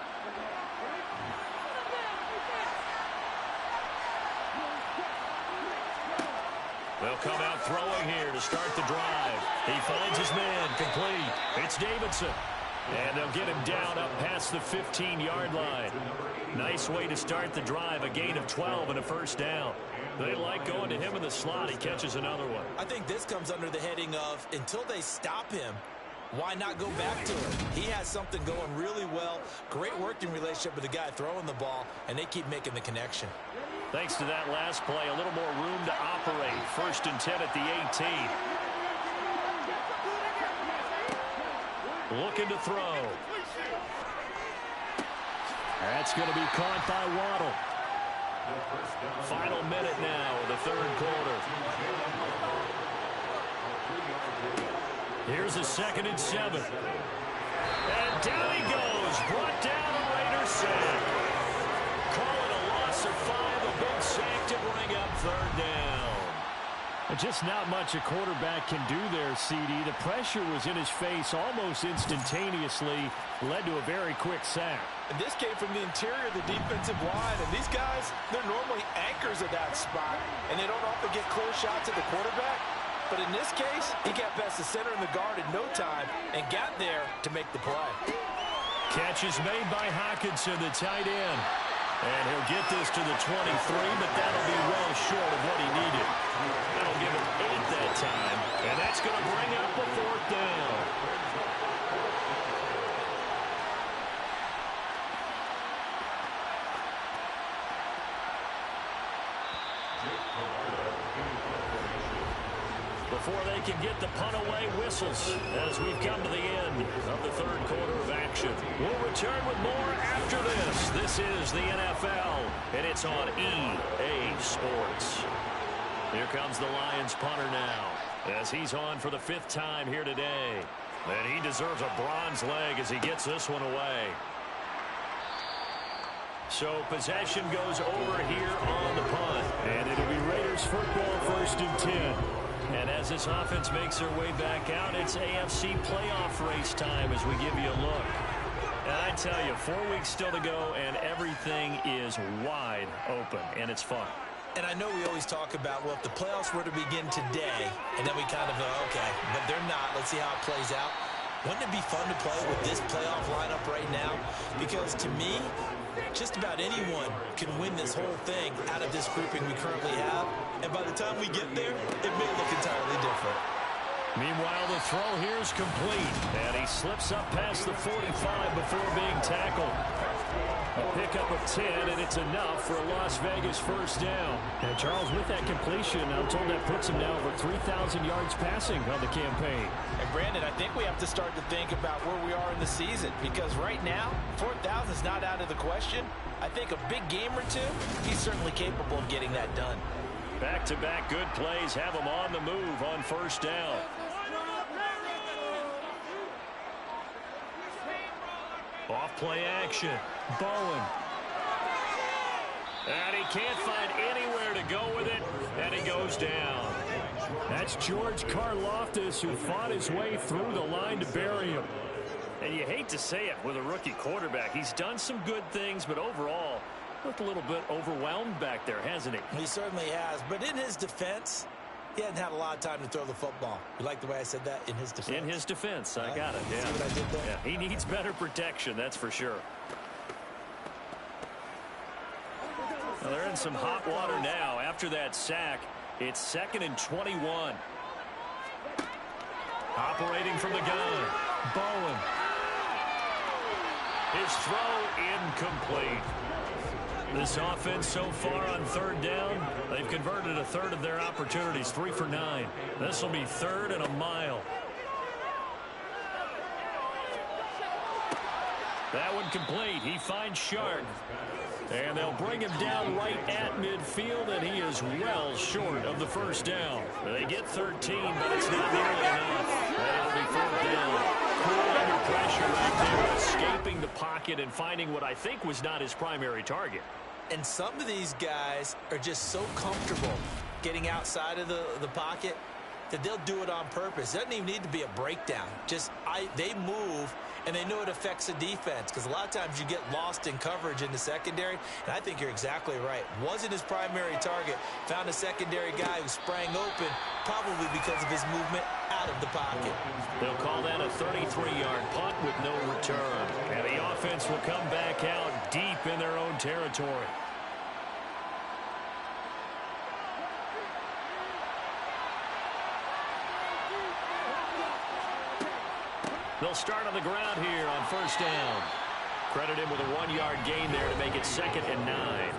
They'll come out throwing here to start the drive. He finds his man, complete. It's Davidson. And they'll get him down up past the 15-yard line. Nice way to start the drive, a gain of 12 and a 1st down. They like going to him in the slot. He catches another one. I think this comes under the heading of, until they stop him, why not go back to him? He has something going really well. Great working relationship with the guy throwing the ball, and they keep making the connection. Thanks to that last play, a little more room to operate. 1st and 10 at the 18. Looking to throw. That's going to be caught by Waddle. Final minute now of the 3rd quarter. Here's a 2nd and 7. And down he goes. Brought down a Raiders sack. Call it a loss of 5. A big sack to bring up 3rd down. Just not much a quarterback can do there, CD. The pressure was in his face almost instantaneously. Led to a very quick sack. And this came from the interior of the defensive line. And these guys, they're normally anchors of that spot. And they don't often get clear shots at the quarterback. But in this case, he got past the center and the guard in no time and got there to make the play. Catch is made by Hockenson, the tight end. And he'll get this to the 23, but that'll be well short of what he needed. That'll give him 8 that time, and that's going to bring up the 4th down. Before they can get the punt away, whistles as we've come to the end of the 3rd quarter of action. We'll return with more after this. This is the NFL, and it's on EA Sports. Here comes the Lions punter now, as he's on for the 5th time here today. And he deserves a bronze leg as he gets this one away. So possession goes over here on the punt, and it'll be Raiders football 1st and 10. And as this offense makes their way back out, it's AFC playoff race time as we give you a look. And I tell you, 4 weeks still to go, and everything is wide open, and it's fun. And I know we always talk about, well, if the playoffs were to begin today, and then we kind of go, okay, but they're not. Let's see how it plays out. Wouldn't it be fun to play with this playoff lineup right now? Because to me, just about anyone can win this whole thing out of this grouping we currently have. And by the time we get there, it may look entirely different. Meanwhile, the throw here is complete. And he slips up past the 45 before being tackled. A pickup of 10, and it's enough for a Las Vegas 1st down. And Charles, with that completion, I'm told that puts him now over 3,000 yards passing on the campaign. And Brandon, I think we have to start to think about where we are in the season, because right now, 4,000 is not out of the question. I think a big game or two, he's certainly capable of getting that done. Back-to-back good plays have him on the move on 1st down. Off-play action. Bowen. And he can't find anywhere to go with it, and he goes down. That's George Karlaftis, who fought his way through the line to bury him. And you hate to say it with a rookie quarterback. He's done some good things, but overall, looked a little bit overwhelmed back there, hasn't he? He certainly has, but in his defense, he hadn't had a lot of time to throw the football. You like the way I said that? In his defense. In his defense. I got it, yeah. See what I did there? Yeah, he needs better protection, that's for sure. They're in some hot water now. After that sack, it's 2nd and 21. Operating from the gun, Bowen. His throw incomplete. This offense so far on 3rd down, they've converted a third of their opportunities, 3 for 9. This will be 3rd and a mile. That one complete. He finds Shark. And they'll bring him down right at midfield, and he is well short of the 1st down. They get 13, but it's not nearly enough. That'll be 4th down. Cool under pressure right there, escaping the pocket and finding what I think was not his primary target. And some of these guys are just so comfortable getting outside of the pocket that they'll do it on purpose. It doesn't even need to be a breakdown. They move, and they know it affects the defense, because a lot of times you get lost in coverage in the secondary, and I think you're exactly right. Wasn't his primary target. Found a secondary guy who sprang open, probably because of his movement out of the pocket. They'll call that a 33-yard punt with no return. And the offense will come back out deep in their own territory. They'll start on the ground here on 1st down. Credit him with a 1-yard gain there to make it 2nd and 9.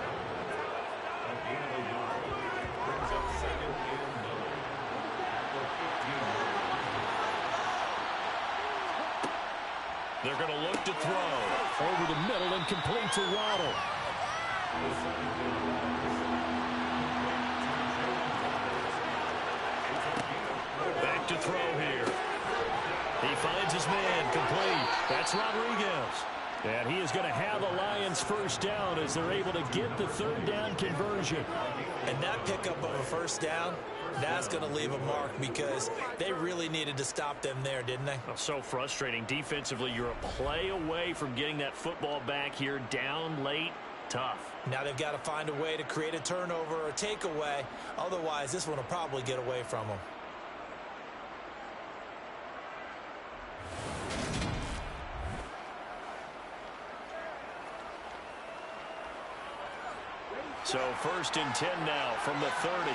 They're going to look to throw. Over the middle and complete to Waddle. Back to throw here. He finds his man, complete. That's Rodriguez. And he is going to have a Lions 1st down as they're able to get the 3rd down conversion. And that pickup of a 1st down, that's going to leave a mark, because they really needed to stop them there, didn't they? Oh, so frustrating. Defensively, you're a play away from getting that football back here, down late. Tough. Now they've got to find a way to create a turnover or a takeaway. Otherwise, this one will probably get away from them. So 1st and 10 now from the 30.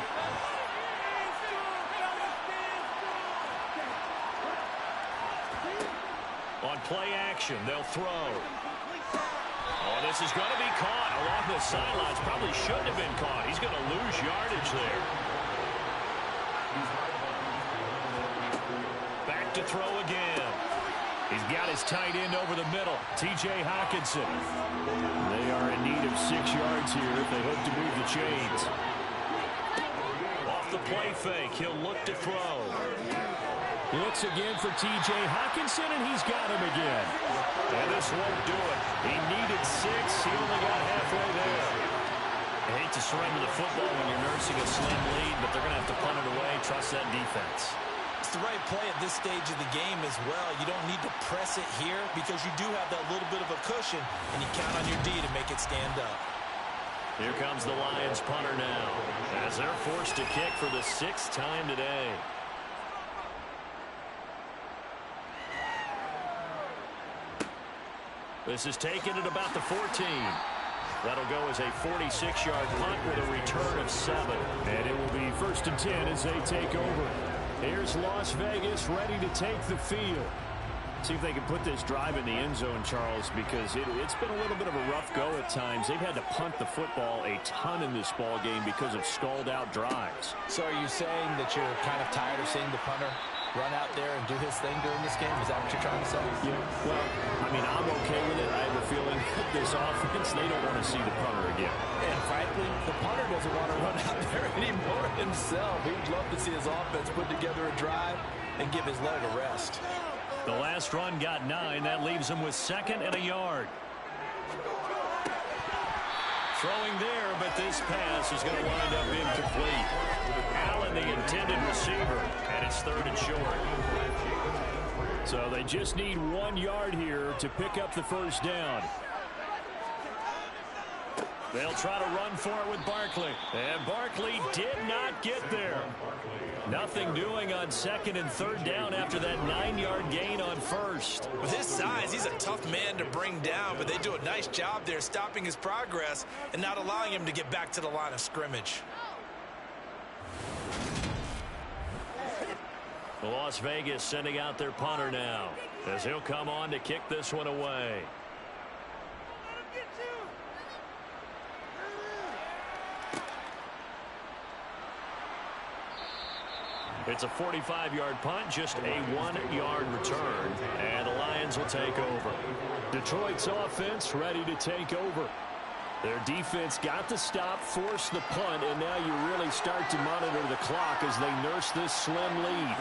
On play action, they'll throw. Oh, this is going to be caught along the sidelines. Probably shouldn't have been caught. He's going to lose yardage there. Back to throw again. He's got his tight end over the middle, T.J. Hockenson. They are in need of 6 yards here if they hope to move the chains. Off the play fake, he'll look to throw. Looks again for T.J. Hockenson, and he's got him again. And this won't do it. He needed 6. He only got halfway there. I hate to surrender the football when you're nursing a slim lead, but they're going to have to punt it away. Trust that defense. It's the right play at this stage of the game as well. You don't need to press it here, because you do have that little bit of a cushion, and you count on your D to make it stand up. Here comes the Lions punter now, as they're forced to kick for the 6th time today. This is taken at about the 14. That'll go as a 46-yard punt with a return of 7. And it will be 1st and 10 as they take over. Here's Las Vegas ready to take the field. See if they can put this drive in the end zone, Charles, because it's been a little bit of a rough go at times. They've had to punt the football a ton in this ball game because of stalled-out drives. So are you saying that you're kind of tired of seeing the punter run out there and do his thing during this game? Is that what you're trying to say? Yeah, well, I mean, I'm okay with it. I have a feeling this offense, they don't want to see the punter again. And frankly, the punter doesn't want to run out there anymore himself. He'd love to see his offense put together a drive and give his leg a rest. The last run got 9. That leaves him with 2nd and a yard. Throwing there, but this pass is going to wind up incomplete. Allen, the intended receiver, and it's 3rd and short. So they just need 1 yard here to pick up the 1st down. They'll try to run for it with Barkley. And Barkley did not get there. Nothing doing on 2nd and 3rd down after that 9-yard gain on 1st. With his size, he's a tough man to bring down, but they do a nice job there stopping his progress and not allowing him to get back to the line of scrimmage. Las Vegas sending out their punter now as he'll come on to kick this one away. It's a 45-yard punt, just a 1-yard return, and the Lions will take over. Detroit's offense ready to take over. Their defense got the stop, forced the punt, and now you really start to monitor the clock as they nurse this slim lead.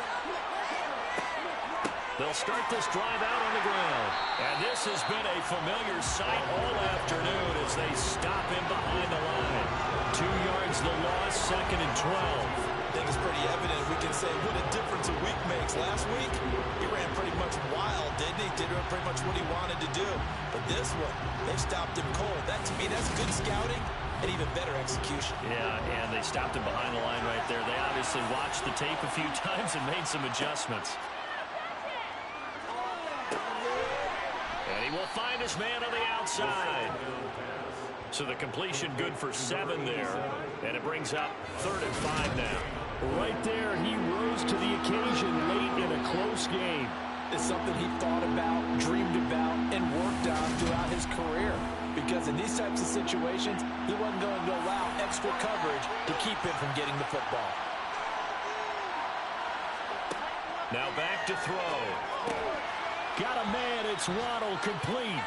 They'll start this drive out on the ground. And this has been a familiar sight all afternoon as they stop him behind the line. 2 yards the loss, 2nd and 12. I think it's pretty evident. We can say what a difference a week makes. Last week, he ran pretty much wild, didn't he? Did pretty much what he wanted to do. But this one, they stopped him cold. That, to me, that's good scouting and even better execution. Yeah, and they stopped him behind the line right there. They obviously watched the tape a few times and made some adjustments. And he will find his man on the outside. So the completion good for 7 there. And it brings up 3rd and 5 now. Right there, he rose to the occasion late in a close game. It's something he thought about, dreamed about, and worked on throughout his career. Because in these types of situations, he wasn't going to allow extra coverage to keep him from getting the football. Now back to throw. Got a man, it's Waddle, complete.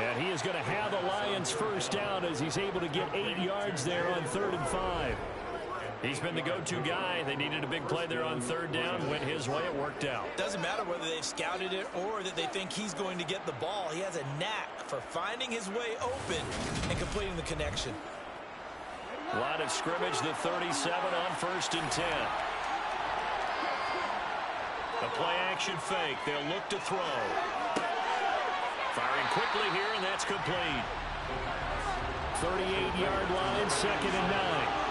And he is going to have the Lions first down as he's able to get 8 yards there on 3rd and 5. He's been the go-to guy. They needed a big play there on 3rd down. Went his way, it worked out. Doesn't matter whether they've scouted it or that they think he's going to get the ball. He has a knack for finding his way open and completing the connection. Line of scrimmage, the 37 on 1st and 10. A play-action fake. They'll look to throw. Firing quickly here, and that's complete. 38-yard line, 2nd and 9.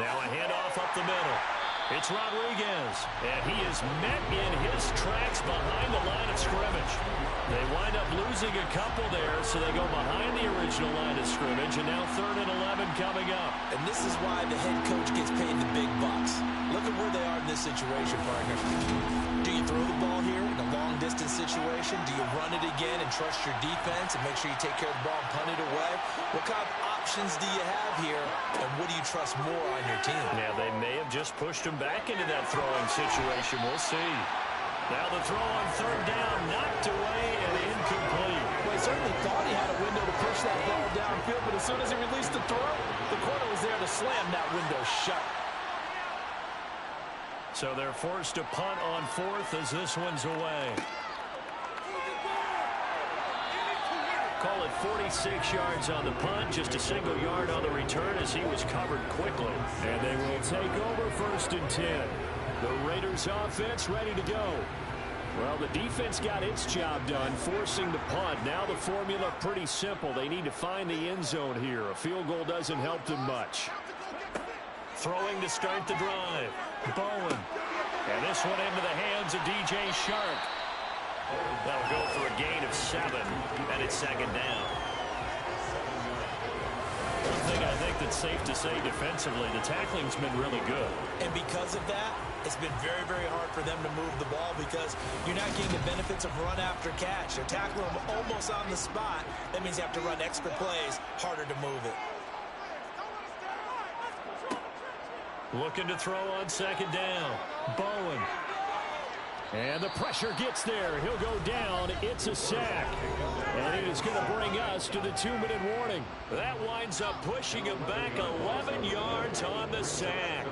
Now a handoff up the middle. It's Rodriguez, and he is met in his tracks behind the line of scrimmage. They wind up losing a couple there, so they go behind the original line of scrimmage, and now 3rd and 11 coming up. And this is why the head coach gets paid the big bucks. Look at where they are in this situation, partner. Do you throw the ball here in a long-distance situation? Do you run it again and trust your defense and make sure you take care of the ball and punt it away? What kind of options do you have here, and what do you trust more on your team? Yeah, they may have just pushed him back into that throwing situation. We'll see. Now the throw on 3rd down, knocked away and incomplete. Well, he certainly thought he had a window to push that ball downfield, but as soon as he released the throw, the corner was there to slam that window shut. So they're forced to punt on 4th as this one's away. Call it 46 yards on the punt, just a single yard on the return as he was covered quickly. And they will take over 1st and 10. The Raiders offense ready to go. Well, the defense got its job done, forcing the punt. Now the formula pretty simple. They need to find the end zone here. A field goal doesn't help them much. Throwing to start the drive. Bowen. And this one into the hands of DJ Shark. That'll go for a gain of 7, and it's 2nd down. One thing I think that's safe to say defensively, the tackling's been really good. And because of that, it's been very, very hard for them to move the ball because you're not getting the benefits of run after catch. They're tackling them almost on the spot. That means you have to run extra plays, harder to move it. Looking to throw on 2nd down. Bowen. And the pressure gets there. He'll go down. It's a sack. And he is going to bring us to the 2-minute warning. That winds up pushing him back 11 yards on the sack.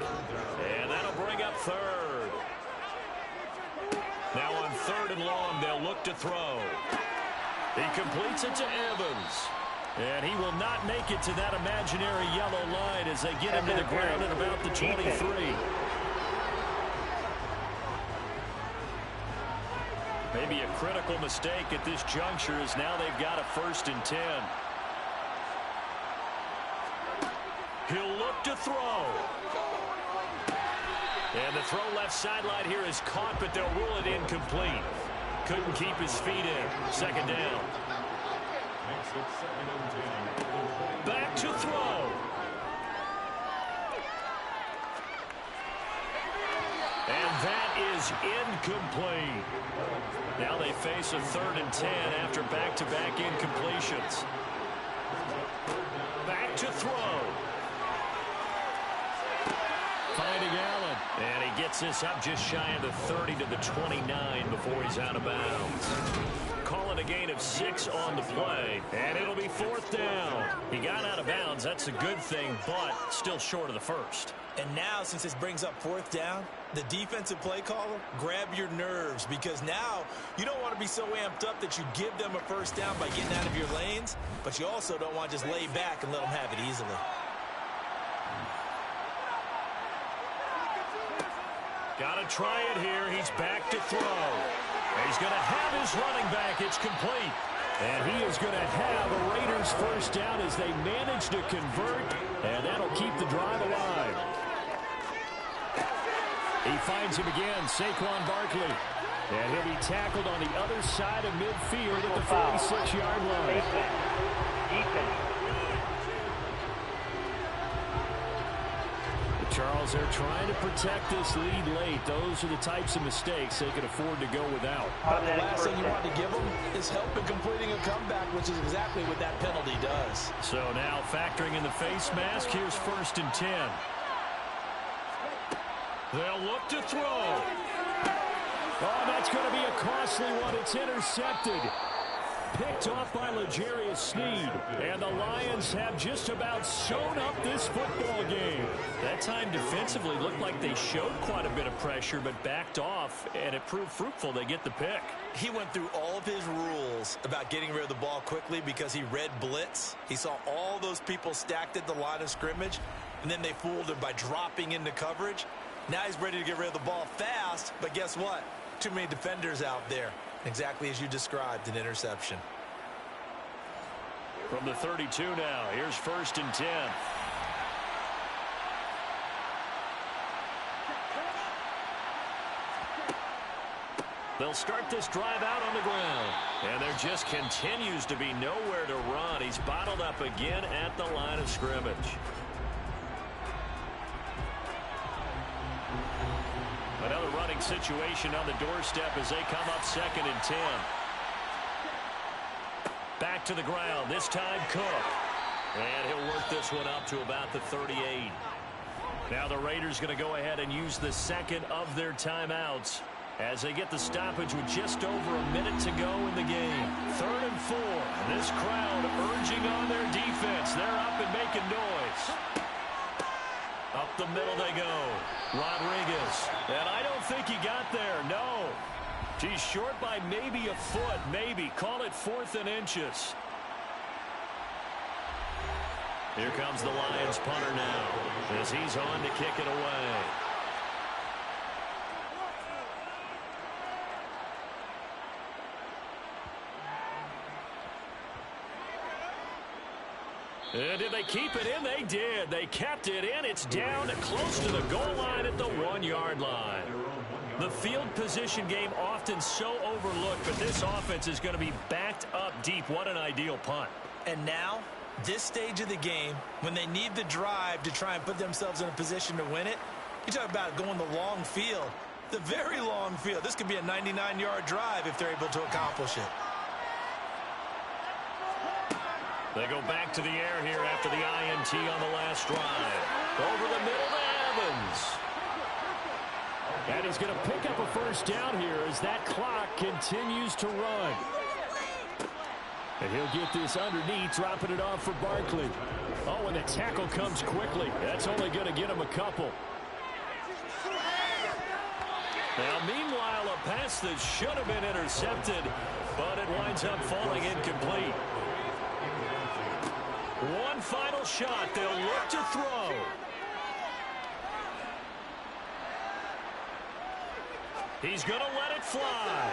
And that'll bring up 3rd. Now on 3rd and long, they'll look to throw. He completes it to Evans. And he will not make it to that imaginary yellow line as they get him to the ground at about the 23. Maybe a critical mistake at this juncture as now they've got a 1st and 10. to throw. And the throw left sideline here is caught, but they'll rule it incomplete. Couldn't keep his feet in. Second down. Back to throw. And that is incomplete. Now they face a 3rd and 10 after back-to-back incompletions. Back to throw. Finding Allen. And he gets this up just shy of the 30 to the 29 before he's out of bounds. Calling a gain of 6 on the play. And it'll be 4th down. He got out of bounds. That's a good thing, but still short of the first. And now, since this brings up 4th down, the defensive play caller, grab your nerves, because now you don't want to be so amped up that you give them a 1st down by getting out of your lanes, but you also don't want to just lay back and let them have it easily. Got to try it here. He's back to throw. He's going to have his running back. It's complete. And he is going to have a Raiders 1st down as they manage to convert, and that'll keep the drive alive. He finds him again, Saquon Barkley. And he'll be tackled on the other side of midfield at the 46-yard line. Charles, they're trying to protect this lead late. Those are the types of mistakes they can afford to go without. The last thing you want to give them is help in completing a comeback, which is exactly what that penalty does. So now factoring in the face mask, here's 1st and 10. They'll look to throw. Oh, that's going to be a costly one. It's intercepted. Picked off by L'Jarius Sneed. And the Lions have just about sewn up this football game. That time defensively looked like they showed quite a bit of pressure, but backed off, and it proved fruitful. They get the pick. He went through all of his rules about getting rid of the ball quickly because he read blitz. He saw all those people stacked at the line of scrimmage, and then they fooled him by dropping into coverage. Now he's ready to get rid of the ball fast, but guess what? Too many defenders out there. Exactly as you described, an interception. From the 32 now, here's 1st and 10. They'll start this drive out on the ground. And there just continues to be nowhere to run. He's bottled up again at the line of scrimmage. Another running situation on the doorstep as they come up 2nd and 10. Back to the ground, this time Cook. And he'll work this one up to about the 38. Now the Raiders going to go ahead and use the 2nd of their timeouts as they get the stoppage with just over a minute to go in the game. 3rd and 4. This crowd urging on their defense. They're up and making noise. Up the middle they go. Rodriguez. And I don't think he got there. No. He's short by maybe a foot. Maybe. Call it 4th and inches. Here comes the Lions punter now as he's on to kick it away. Did they keep it in? They did. They kept it in. It's down close to the goal line at the 1-yard line. The field position game often so overlooked, but this offense is going to be backed up deep. What an ideal punt. And now, this stage of the game, when they need the drive to try and put themselves in a position to win it, you talk about going the long field, the very long field. This could be a 99-yard drive if they're able to accomplish it. They go back to the air here after the INT on the last drive. Over the middle to Evans. And he's going to pick up a 1st down here as that clock continues to run. And he'll get this underneath, dropping it off for Barkley. Oh, and the tackle comes quickly. That's only going to get him a couple. Now, meanwhile, a pass that should have been intercepted, but it winds up falling incomplete. One final shot. They'll look to throw. He's going to let it fly.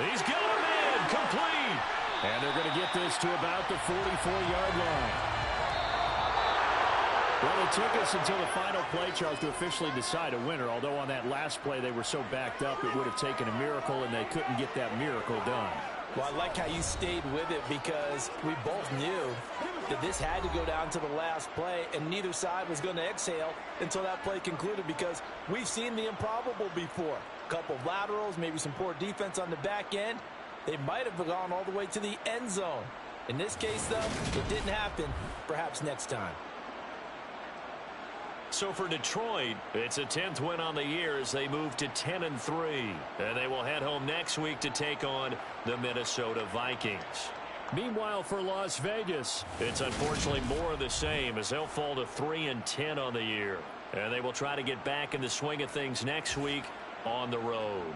He's got him in. Complete. And they're going to get this to about the 44-yard line. Well, it took us until the final play, Charles, to officially decide a winner, although on that last play they were so backed up it would have taken a miracle, and they couldn't get that miracle done. Well, I like how you stayed with it because we both knew that this had to go down to the last play, and neither side was going to exhale until that play concluded because we've seen the improbable before. A couple of laterals, maybe some poor defense on the back end. They might have gone all the way to the end zone. In this case, though, it didn't happen. Perhaps next time. So for Detroit, it's a 10th win on the year as they move to 10-3. And they will head home next week to take on the Minnesota Vikings. Meanwhile, for Las Vegas, it's unfortunately more of the same as they'll fall to 3-10 on the year. And they will try to get back in the swing of things next week on the road.